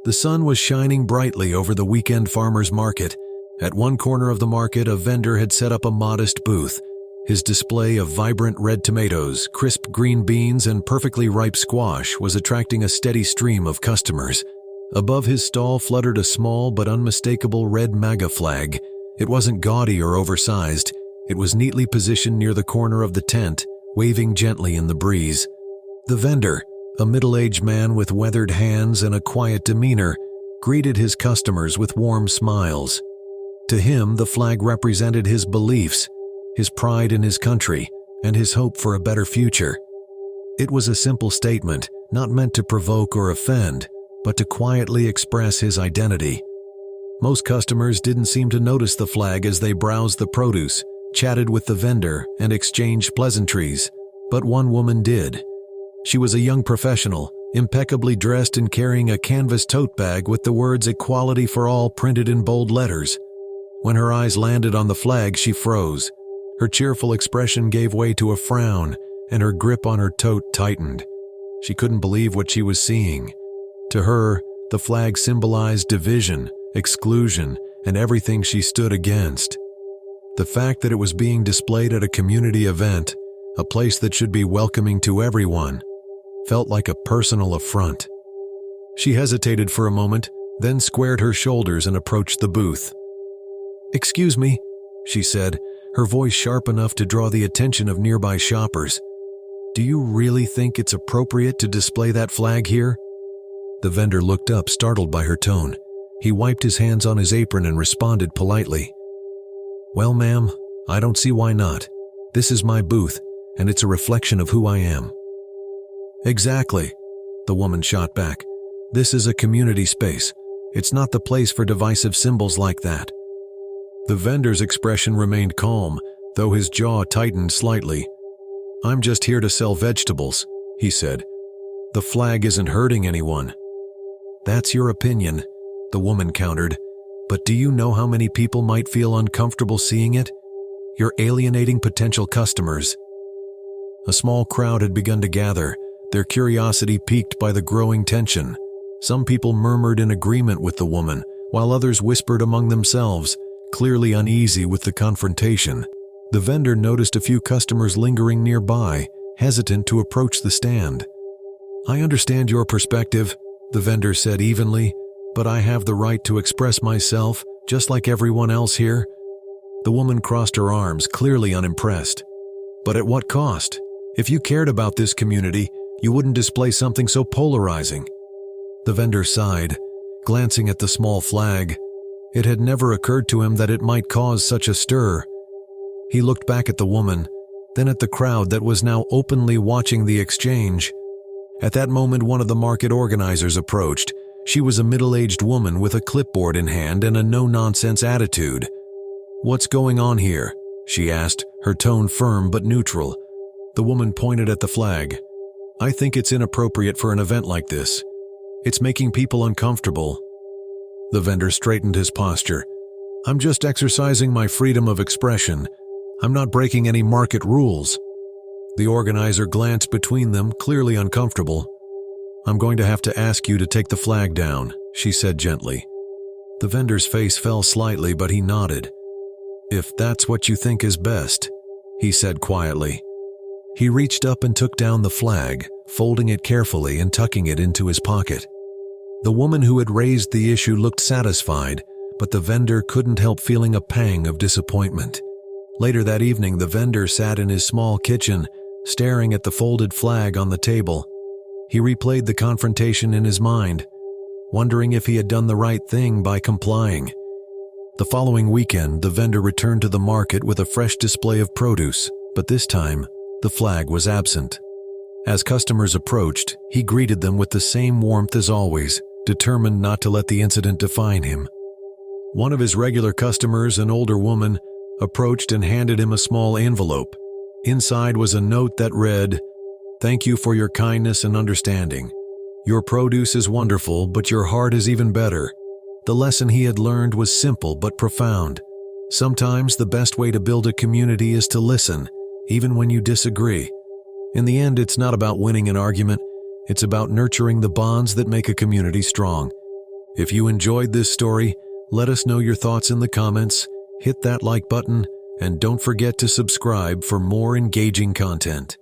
The sun was shining brightly over the weekend farmers market. At one corner of the market, a vendor had set up a modest booth. His display of vibrant red tomatoes, crisp green beans, and perfectly ripe squash was attracting a steady stream of customers. Above his stall fluttered a small but unmistakable red MAGA flag. It wasn't gaudy or oversized. It was neatly positioned near the corner of the tent, waving gently in the breeze. The vendor, a middle-aged man with weathered hands and a quiet demeanor, greeted his customers with warm smiles. To him, the flag represented his beliefs, his pride in his country, and his hope for a better future. It was a simple statement, not meant to provoke or offend, but to quietly express his identity. Most customers didn't seem to notice the flag as they browsed the produce, chatted with the vendor, and exchanged pleasantries, but one woman did. She was a young professional, impeccably dressed and carrying a canvas tote bag with the words "Equality for All" printed in bold letters. When her eyes landed on the flag, she froze. Her cheerful expression gave way to a frown, and her grip on her tote tightened. She couldn't believe what she was seeing. To her, the flag symbolized division, exclusion, and everything she stood against. The fact that it was being displayed at a community event, a place that should be welcoming to everyone, felt like a personal affront. She hesitated for a moment, then squared her shoulders and approached the booth. "Excuse me," she said, her voice sharp enough to draw the attention of nearby shoppers. "Do you really think it's appropriate to display that flag here?" The vendor looked up, startled by her tone. He wiped his hands on his apron and responded politely. "Well, ma'am, I don't see why not. This is my booth, and it's a reflection of who I am." "Exactly," the woman shot back. "This is a community space. It's not the place for divisive symbols like that." The vendor's expression remained calm, though his jaw tightened slightly. "I'm just here to sell vegetables," he said. "The flag isn't hurting anyone." "That's your opinion," the woman countered. "But do you know how many people might feel uncomfortable seeing it? You're alienating potential customers." A small crowd had begun to gather, their curiosity piqued by the growing tension. Some people murmured in agreement with the woman, while others whispered among themselves, clearly uneasy with the confrontation. The vendor noticed a few customers lingering nearby, hesitant to approach the stand. "I understand your perspective," the vendor said evenly, "but I have the right to express myself, just like everyone else here." The woman crossed her arms, clearly unimpressed. "But at what cost? If you cared about this community, you wouldn't display something so polarizing." The vendor sighed, glancing at the small flag. It had never occurred to him that it might cause such a stir. He looked back at the woman, then at the crowd that was now openly watching the exchange. At that moment, one of the market organizers approached. She was a middle-aged woman with a clipboard in hand and a no-nonsense attitude. "What's going on here?" she asked, her tone firm but neutral. The woman pointed at the flag. "I think it's inappropriate for an event like this. It's making people uncomfortable." The vendor straightened his posture. "I'm just exercising my freedom of expression. I'm not breaking any market rules." The organizer glanced between them, clearly uncomfortable. "I'm going to have to ask you to take the flag down," she said gently. The vendor's face fell slightly, but he nodded. "If that's what you think is best," he said quietly. He reached up and took down the flag, folding it carefully and tucking it into his pocket. The woman who had raised the issue looked satisfied, but the vendor couldn't help feeling a pang of disappointment. Later that evening, the vendor sat in his small kitchen, staring at the folded flag on the table. He replayed the confrontation in his mind, wondering if he had done the right thing by complying. The following weekend, the vendor returned to the market with a fresh display of produce, but this time, the flag was absent. As customers approached, he greeted them with the same warmth as always, determined not to let the incident define him. One of his regular customers, an older woman, approached and handed him a small envelope. Inside was a note that read, "Thank you for your kindness and understanding. Your produce is wonderful, but your heart is even better." The lesson he had learned was simple but profound. Sometimes the best way to build a community is to listen, even when you disagree. In the end, it's not about winning an argument. It's about nurturing the bonds that make a community strong. If you enjoyed this story, let us know your thoughts in the comments, hit that like button, and don't forget to subscribe for more engaging content.